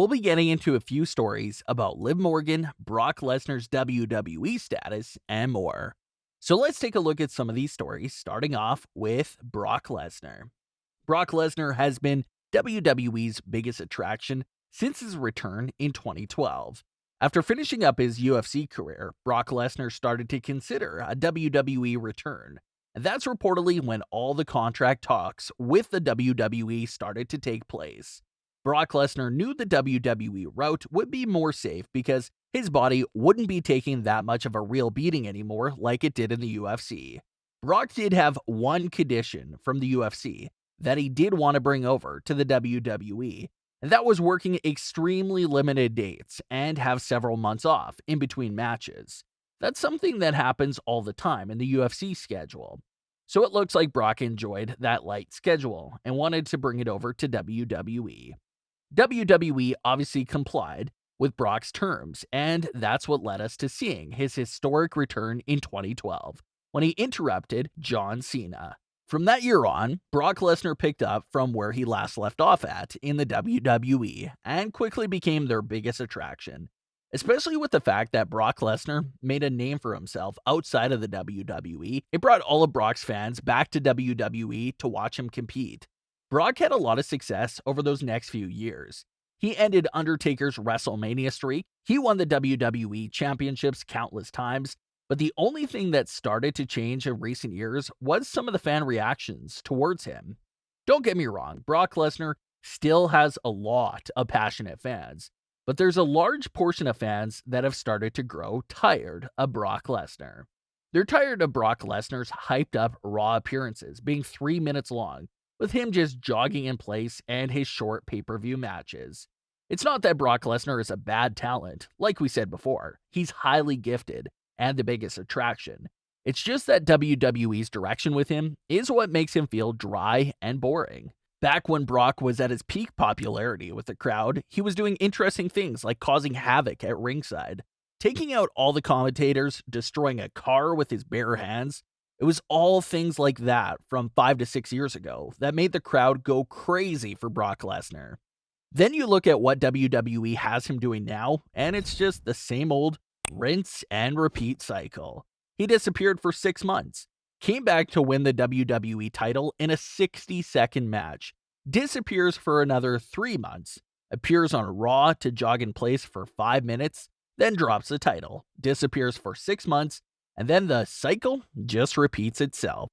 we'll be getting into a few stories about Liv Morgan, Brock Lesnar's WWE status, and more. So let's take a look at some of these stories, starting off with Brock Lesnar. Brock Lesnar has been WWE's biggest attraction since his return in 2012. After finishing up his UFC career, Brock Lesnar started to consider a WWE return. And that's reportedly when all the contract talks with the WWE started to take place. Brock Lesnar knew the WWE route would be more safe because his body wouldn't be taking that much of a real beating anymore like it did in the UFC. Brock did have one condition from the UFC that he did want to bring over to the WWE, and that was working extremely limited dates and have several months off in between matches. That's something that happens all the time in the UFC schedule. So it looks like Brock enjoyed that light schedule and wanted to bring it over to WWE. WWE obviously complied with Brock's terms, and that's what led us to seeing his historic return in 2012 when he interrupted John Cena. From that year on, Brock Lesnar picked up from where he last left off at in the WWE and quickly became their biggest attraction, especially with the fact that Brock Lesnar made a name for himself outside of the WWE. It brought all of Brock's fans back to WWE to watch him compete. Brock had a lot of success over those next few years. He ended Undertaker's WrestleMania streak, he won the WWE championships countless times, but the only thing that started to change in recent years was some of the fan reactions towards him. Don't get me wrong, Brock Lesnar still has a lot of passionate fans, but there's a large portion of fans that have started to grow tired of Brock Lesnar. They're tired of Brock Lesnar's hyped up Raw appearances being 3 minutes long, with him just jogging in place and his short pay-per-view matches. It's not that Brock Lesnar is a bad talent, like we said before. He's highly gifted and the biggest attraction. It's just that WWE's direction with him is what makes him feel dry and boring. Back when Brock was at his peak popularity with the crowd, he was doing interesting things like causing havoc at ringside, taking out all the commentators, destroying a car with his bare hands. It was all things like that from 5 to 6 years ago that made the crowd go crazy for Brock Lesnar. Then you look at what WWE has him doing now, and it's just the same old rinse and repeat cycle. He disappeared for 6 months, came back to win the WWE title in a 60-second match, disappears for another 3 months, appears on Raw to jog in place for 5 minutes, then drops the title, disappears for 6 months, and then the cycle just repeats itself.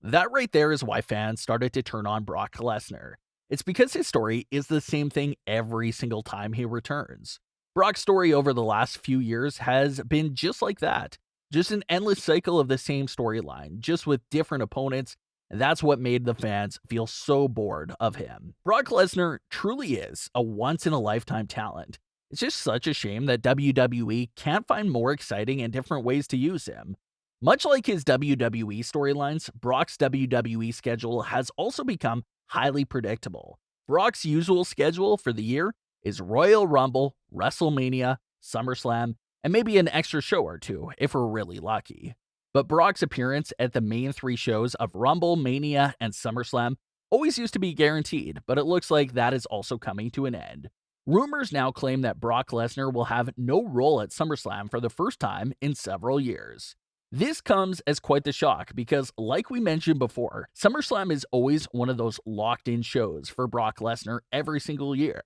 That right there is why fans started to turn on Brock Lesnar. It's because his story is the same thing every single time he returns. Brock's story over the last few years has been just like that. Just an endless cycle of the same storyline, just with different opponents, and that's what made the fans feel so bored of him. Brock Lesnar truly is a once-in-a-lifetime talent. It's just such a shame that WWE can't find more exciting and different ways to use him. Much like his WWE storylines, Brock's WWE schedule has also become highly predictable. Brock's usual schedule for the year is Royal Rumble, WrestleMania, SummerSlam, and maybe an extra show or two if we're really lucky. But Brock's appearance at the main 3 shows of Rumble, Mania, and SummerSlam always used to be guaranteed, but it looks like that is also coming to an end. Rumors now claim that Brock Lesnar will have no role at SummerSlam for the first time in several years. This comes as quite the shock because, like we mentioned before, SummerSlam is always one of those locked-in shows for Brock Lesnar every single year.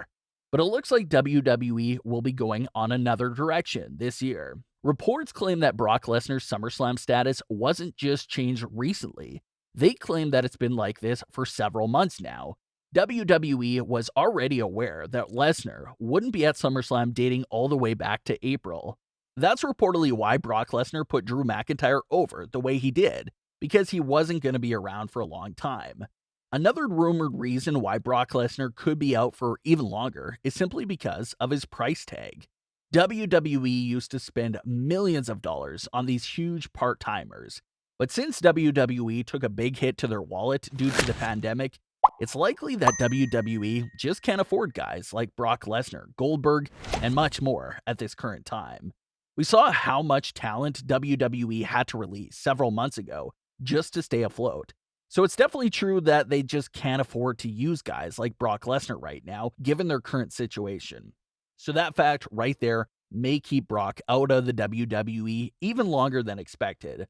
But it looks like WWE will be going on another direction this year. Reports claim that Brock Lesnar's SummerSlam status wasn't just changed recently. They claim that it's been like this for several months now. WWE was already aware that Lesnar wouldn't be at SummerSlam dating all the way back to April. That's reportedly why Brock Lesnar put Drew McIntyre over the way he did, because he wasn't going to be around for a long time. Another rumored reason why Brock Lesnar could be out for even longer is simply because of his price tag. WWE used to spend millions of dollars on these huge part-timers, but since WWE took a big hit to their wallet due to the pandemic, it's likely that WWE just can't afford guys like Brock Lesnar, Goldberg, and much more at this current time. We saw how much talent WWE had to release several months ago just to stay afloat. So it's definitely true that they just can't afford to use guys like Brock Lesnar right now, given their current situation. So that fact right there may keep Brock out of the WWE even longer than expected.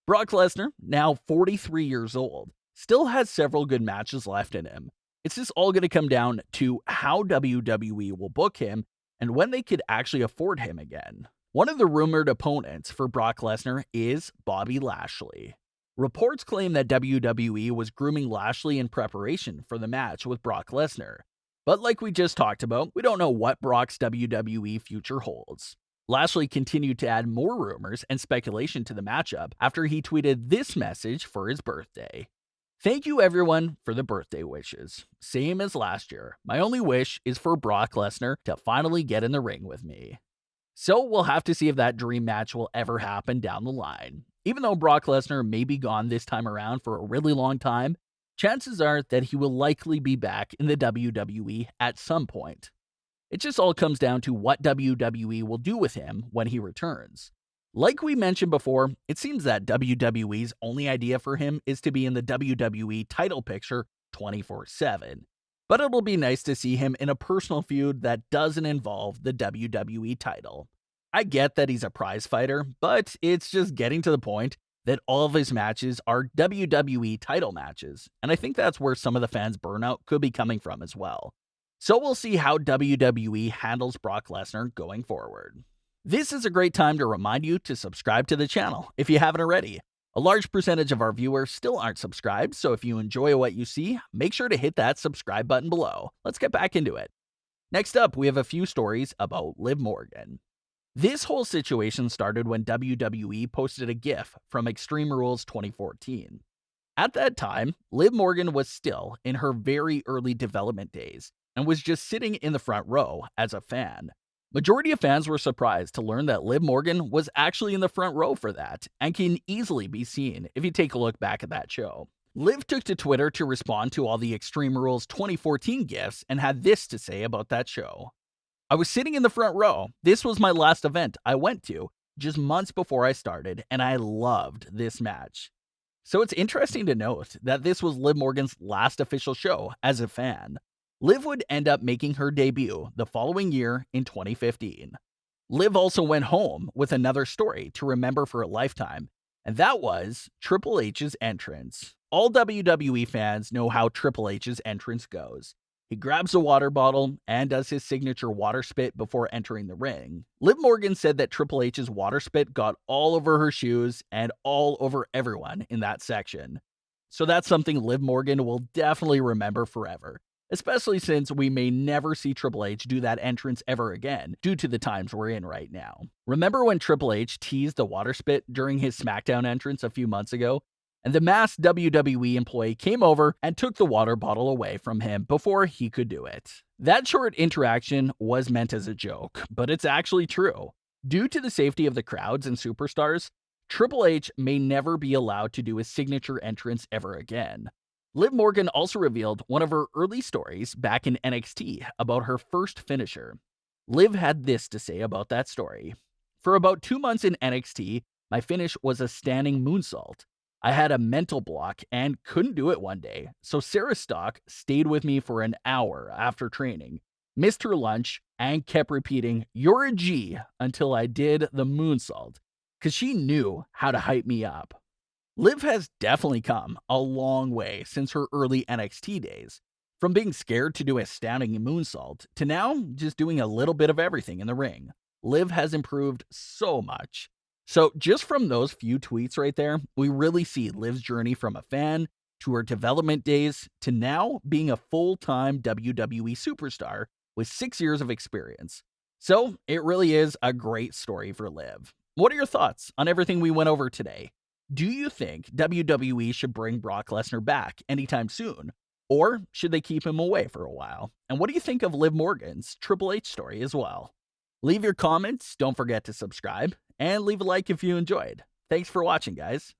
Brock Lesnar, now 43 years old, still has several good matches left in him. It's just all going to come down to how WWE will book him and when they could actually afford him again. One of the rumored opponents for Brock Lesnar is Bobby Lashley. Reports claim that WWE was grooming Lashley in preparation for the match with Brock Lesnar. But like we just talked about, we don't know what Brock's WWE future holds. Lashley continued to add more rumors and speculation to the matchup after he tweeted this message for his birthday. "Thank you everyone for the birthday wishes. Same as last year. My only wish is for Brock Lesnar to finally get in the ring with me." So we'll have to see if that dream match will ever happen down the line. Even though Brock Lesnar may be gone this time around for a really long time, chances are that he will likely be back in the WWE at some point. It just all comes down to what WWE will do with him when he returns. Like we mentioned before, it seems that WWE's only idea for him is to be in the WWE title picture 24/7. But it'll be nice to see him in a personal feud that doesn't involve the WWE title. I get that he's a prize fighter, but it's just getting to the point that all of his matches are WWE title matches, and I think that's where some of the fans' burnout could be coming from as well. So we'll see how WWE handles Brock Lesnar going forward. This is a great time to remind you to subscribe to the channel if you haven't already. A large percentage of our viewers still aren't subscribed, so if you enjoy what you see, make sure to hit that subscribe button below. Let's get back into it. Next up, we have a few stories about Liv Morgan. This whole situation started when WWE posted a GIF from Extreme Rules 2014. At that time, Liv Morgan was still in her very early development days and was just sitting in the front row as a fan. Majority of fans were surprised to learn that Liv Morgan was actually in the front row for that and can easily be seen if you take a look back at that show. Liv took to Twitter to respond to all the Extreme Rules 2014 GIFs and had this to say about that show. "I was sitting in the front row. This was my last event I went to just months before I started, and I loved this match." So it's interesting to note that this was Liv Morgan's last official show as a fan. Liv would end up making her debut the following year in 2015. Liv also went home with another story to remember for a lifetime, and that was Triple H's entrance. All WWE fans know how Triple H's entrance goes. He grabs a water bottle and does his signature water spit before entering the ring. Liv Morgan said that Triple H's water spit got all over her shoes and all over everyone in that section. So that's something Liv Morgan will definitely remember forever, especially since we may never see Triple H do that entrance ever again due to the times we're in right now. Remember when Triple H teased the water spit during his SmackDown entrance a few months ago? And the masked WWE employee came over and took the water bottle away from him before he could do it. That short interaction was meant as a joke, but it's actually true. Due to the safety of the crowds and superstars, Triple H may never be allowed to do his signature entrance ever again. Liv Morgan also revealed one of her early stories back in NXT about her first finisher. Liv had this to say about that story. "For about 2 months in NXT, my finish was a standing moonsault. I had a mental block and couldn't do it one day, so Sarah Stock stayed with me for an hour after training, missed her lunch, and kept repeating, 'You're a G,' until I did the moonsault, because she knew how to hype me up." Liv has definitely come a long way since her early NXT days, from being scared to do a standing moonsault to now just doing a little bit of everything in the ring. Liv has improved so much. So just from those few tweets right there, we really see Liv's journey from a fan to her development days to now being a full-time WWE superstar with 6 years of experience. So it really is a great story for Liv. What are your thoughts on everything we went over today? Do you think WWE should bring Brock Lesnar back anytime soon? Or should they keep him away for a while? And what do you think of Liv Morgan's Triple H story as well? Leave your comments, don't forget to subscribe, and leave a like if you enjoyed. Thanks for watching, guys.